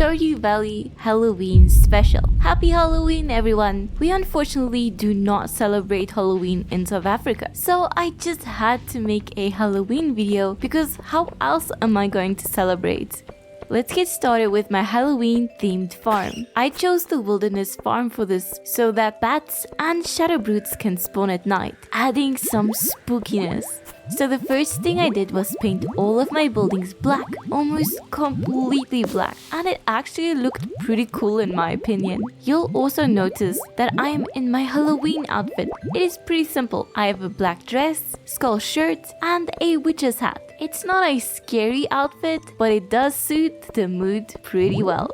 Stardew Valley Halloween Special. Happy Halloween, everyone! We unfortunately do not celebrate Halloween in South Africa, so I just had to make a Halloween video because how else am I going to celebrate? Let's get started with my Halloween themed farm. I chose the wilderness farm for this so that bats and shadow brutes can spawn at night, adding some spookiness. So the first thing I did was paint all of my buildings black, almost completely black, and it actually looked pretty cool in my opinion. You'll also notice that I am in my Halloween outfit. It is pretty simple. I have a black dress, skull shirt, and a witch's hat. It's not a scary outfit, but it does suit the mood pretty well.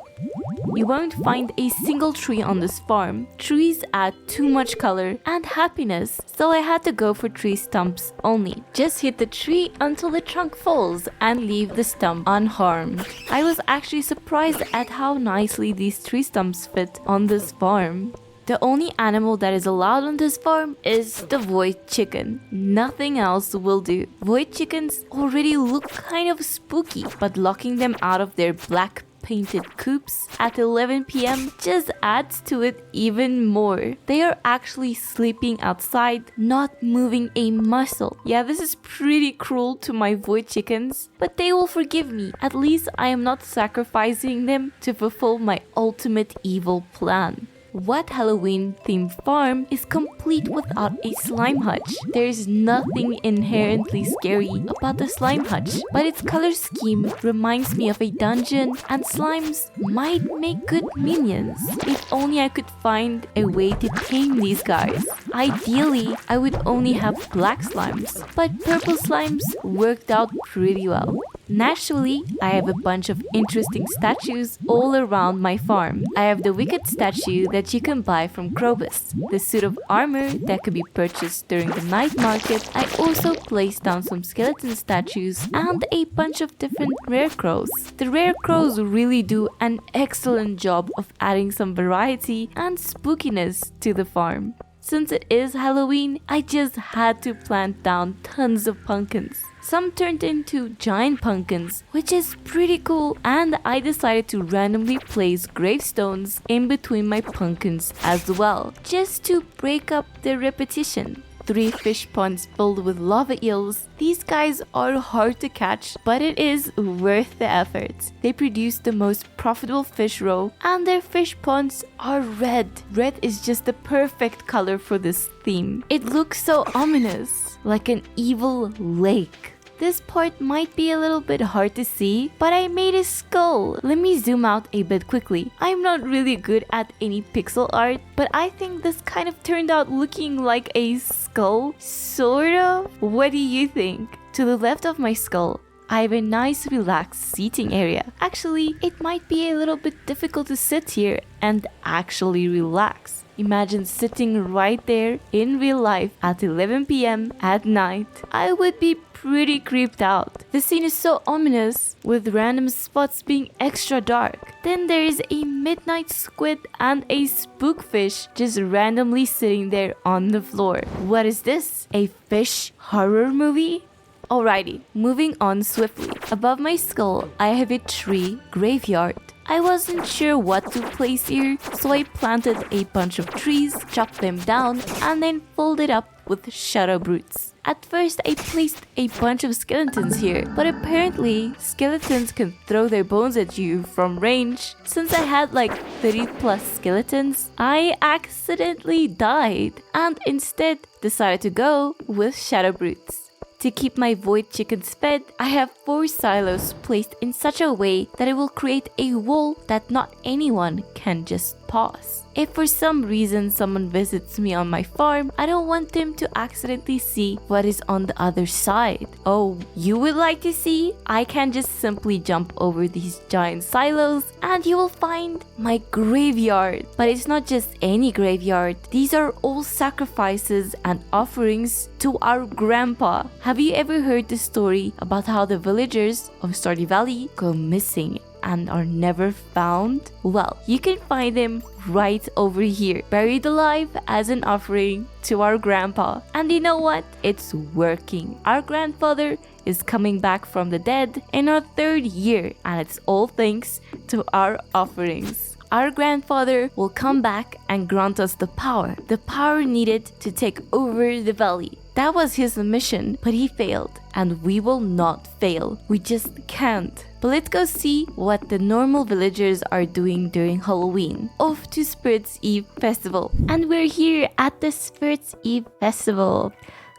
You won't find a single tree on this farm. Trees add too much color and happiness, so I had to go for tree stumps only. Just hit the tree until the trunk falls and leave the stump unharmed. I was actually surprised at how nicely these tree stumps fit on this farm. The only animal that is allowed on this farm is the void chicken. Nothing else will do. Void chickens already look kind of spooky, but locking them out of their black painted coops at 11 p.m. just adds to it even more. They are actually sleeping outside, not moving a muscle. Yeah, this is pretty cruel to my void chickens, but they will forgive me. At least I am not sacrificing them to fulfill my ultimate evil plan. What Halloween themed farm is complete without a slime hutch? There is nothing inherently scary about the slime hutch, but its color scheme reminds me of a dungeon, and slimes might make good minions. If only I could find a way to tame these guys. Ideally, I would only have black slimes, but purple slimes worked out pretty well. Naturally, I have a bunch of interesting statues all around my farm. I have the wicked statue that you can buy from Krobus, the suit of armor that could be purchased during the night market. I also placed down some skeleton statues and a bunch of different rare crows. The rare crows really do an excellent job of adding some variety and spookiness to the farm. Since it is Halloween, I just had to plant down tons of pumpkins. Some turned into giant pumpkins, which is pretty cool, and I decided to randomly place gravestones in between my pumpkins as well, just to break up the repetition. 3 fish ponds filled with lava eels. These guys are hard to catch, but it is worth the effort. They produce the most profitable fish roe, and their fish ponds are red. Red is just the perfect color for this theme. It looks so ominous, like an evil lake. This part might be a little bit hard to see, but I made a skull. Let me zoom out a bit quickly. I'm not really good at any pixel art, but I think this kind of turned out looking like a skull, sort of. What do you think? To the left of my skull, I have a nice relaxed seating area. Actually, it might be a little bit difficult to sit here and actually relax. Imagine sitting right there in real life at 11 p.m. at night. I would be pretty creeped out. The scene is so ominous, with random spots being extra dark. Then there is a midnight squid and a spookfish just randomly sitting there on the floor. What is this? A fish horror movie? Alrighty, moving on swiftly. Above my skull, I have a tree graveyard. I wasn't sure what to place here, so I planted a bunch of trees, chopped them down, and then folded up with shadow brutes. At first, I placed a bunch of skeletons here, but apparently, skeletons can throw their bones at you from range. Since I had like 30 plus skeletons, I accidentally died, and instead decided to go with shadow brutes. To keep my void chickens fed, I have 4 silos placed in such a way that it will create a wall that not anyone can just pass. If for some reason someone visits me on my farm, I don't want them to accidentally see what is on the other side. Oh, you would like to see? I can just simply jump over these giant silos and you will find my graveyard. But it's not just any graveyard. These are all sacrifices and offerings to our grandpa. Have you ever heard the story about how the villagers of Stardew Valley go missing and are never found? Well, you can find them right over here, buried alive as an offering to our grandpa. And you know what? It's working. Our grandfather is coming back from the dead in our 3rd year, and it's all thanks to our offerings. Our grandfather will come back and grant us the power needed to take over the valley. That was his mission, but he failed, and we will not fail. We just can't. But let's go see what the normal villagers are doing during Halloween. Off to Spirits Eve Festival. And we're here at the Spirits Eve Festival.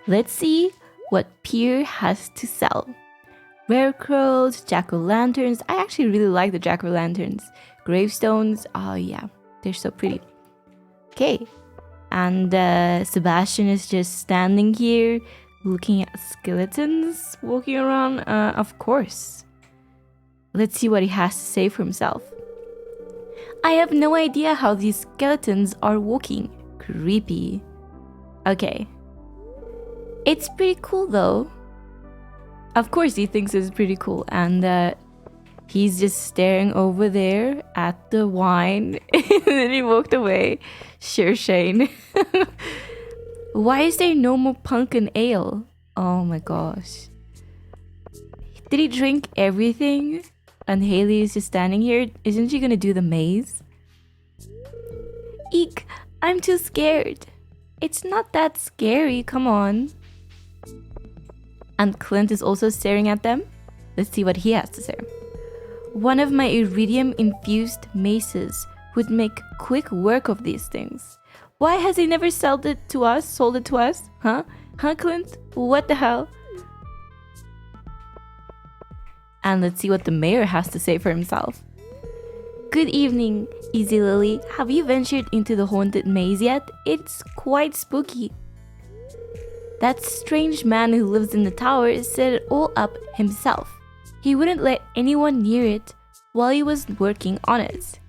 Let's see what Pierre has to sell. Rarecrows, jack-o'-lanterns. I actually really like the jack-o'-lanterns. Gravestones. Oh yeah, they're so pretty. Okay. And Sebastian is just standing here looking at skeletons walking around. Of course. Let's see what he has to say for himself. I have no idea how these skeletons are walking. Creepy. Okay. It's pretty cool though. Of course he thinks it's pretty cool. And he's just staring over there at the wine. And then he walked away. Sure, Shane. Why is there no more pumpkin ale? Oh my gosh. Did he drink everything? And Haley is just standing here. Isn't she gonna do the maze? Eek, I'm too scared. It's not that scary, come on. And Clint is also staring at them. Let's see what he has to say. One of my iridium-infused maces would make quick work of these things. Why has he never sold it to us? Huh? Huh, Clint? What the hell? And let's see what the mayor has to say for himself. Good evening, Easy Lily. Have you ventured into the haunted maze yet? It's quite spooky. That strange man who lives in the tower set it all up himself. He wouldn't let anyone near it while he was working on it.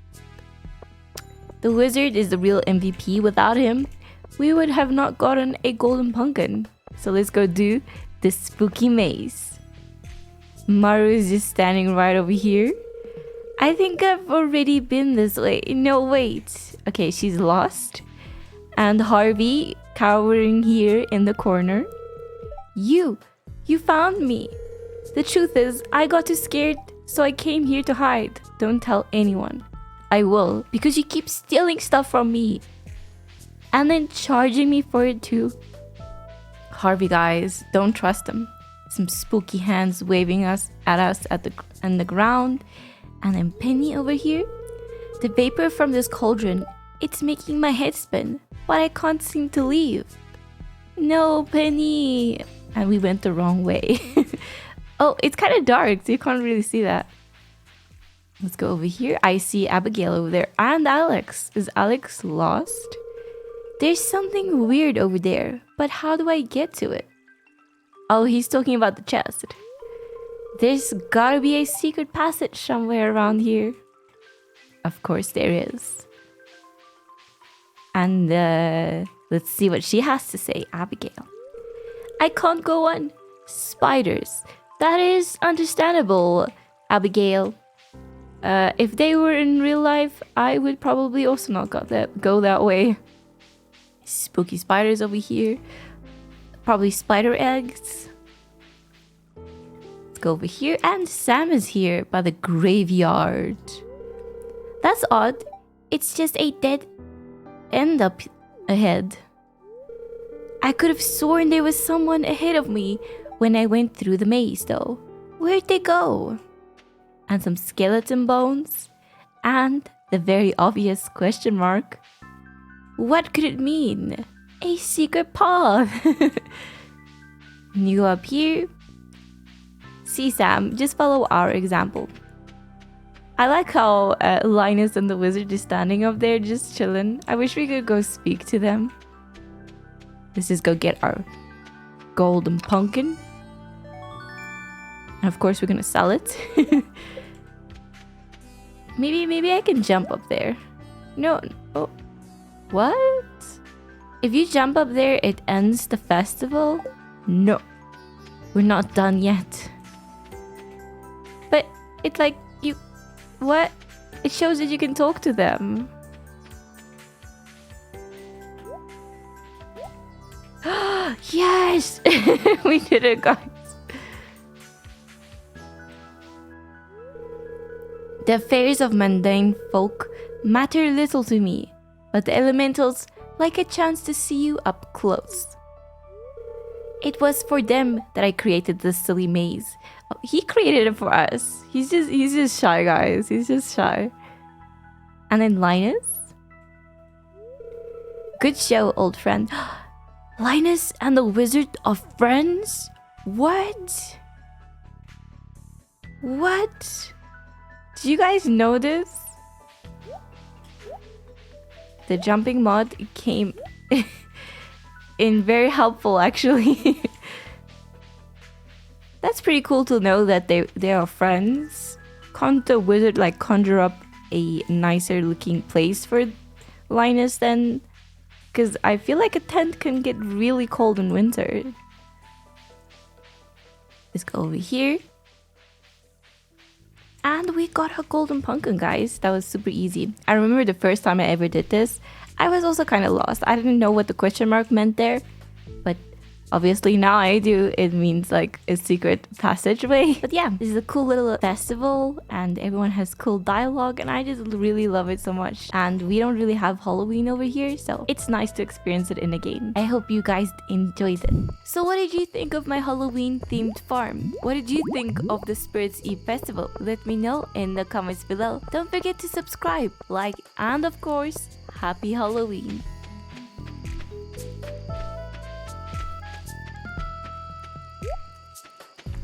The wizard is the real MVP. Without him, we would have not gotten a golden pumpkin. So let's go do the spooky maze. Maru is just standing right over here. I think I've already been this way. No, wait. Okay, she's lost. And Harvey cowering here in the corner. You found me. The truth is, I got too scared, so I came here to hide. Don't tell anyone. I will, because you keep stealing stuff from me. And then charging me for it too. Harvey, guys, don't trust him. Some spooky hands waving at us on the ground. And then Penny over here. The vapor from this cauldron, it's making my head spin, but I can't seem to leave. No, Penny. And we went the wrong way. Oh, it's kind of dark, so you can't really see that. Let's go over here. I see Abigail over there. And Alex. Is Alex lost? There's something weird over there. But how do I get to it? Oh, he's talking about the chest. There's gotta be a secret passage somewhere around here. Of course there is. And let's see what she has to say, Abigail. I can't go on. Spiders. That is understandable, Abigail. If they were in real life, I would probably also not go that way. Spooky spiders over here. Probably spider eggs. Let's go over here. And Sam is here by the graveyard. That's odd. It's just a dead end up ahead. I could have sworn there was someone ahead of me when I went through the maze, though. Where'd they go? And some skeleton bones. And the very obvious question mark. What could it mean? A secret path. You go up here. See, Sam, just follow our example. I like how Linus and the wizard is standing up there just chilling. I wish we could go speak to them. Let's just go get our golden pumpkin. And of course, we're gonna sell it. Maybe I can jump up there. No. Oh. What? If you jump up there, it ends the festival? No. We're not done yet. But it's like What? It shows that you can talk to them. Yes! We did it, guys. The affairs of mundane folk matter little to me, but the elementals like a chance to see you up close. It was for them that I created this silly maze. Oh, he created it for us. He's just shy, guys. He's just shy. And then Linus. Good show, old friend. Linus and the Wizard of Friends? What? What? Do you guys know this? The jumping mod came in very helpful, actually. That's pretty cool to know that they are friends. Can't the wizard like conjure up a nicer looking place for Linus then? Because I feel like a tent can get really cold in winter. Let's go over here. And we got a golden pumpkin, guys. That was super easy. I remember the first time I ever did this, I was also kind of lost. I didn't know what the question mark meant there. But obviously now I do. It means like a secret passageway. But yeah, this is a cool little festival and everyone has cool dialogue and I just really love it so much. And we don't really have Halloween over here, so it's nice to experience it in a game. I hope you guys enjoyed it. So what did you think of my Halloween themed farm? What did you think of the Spirits Eve festival? Let me know in the comments below. Don't forget to subscribe, like, and of course, happy Halloween!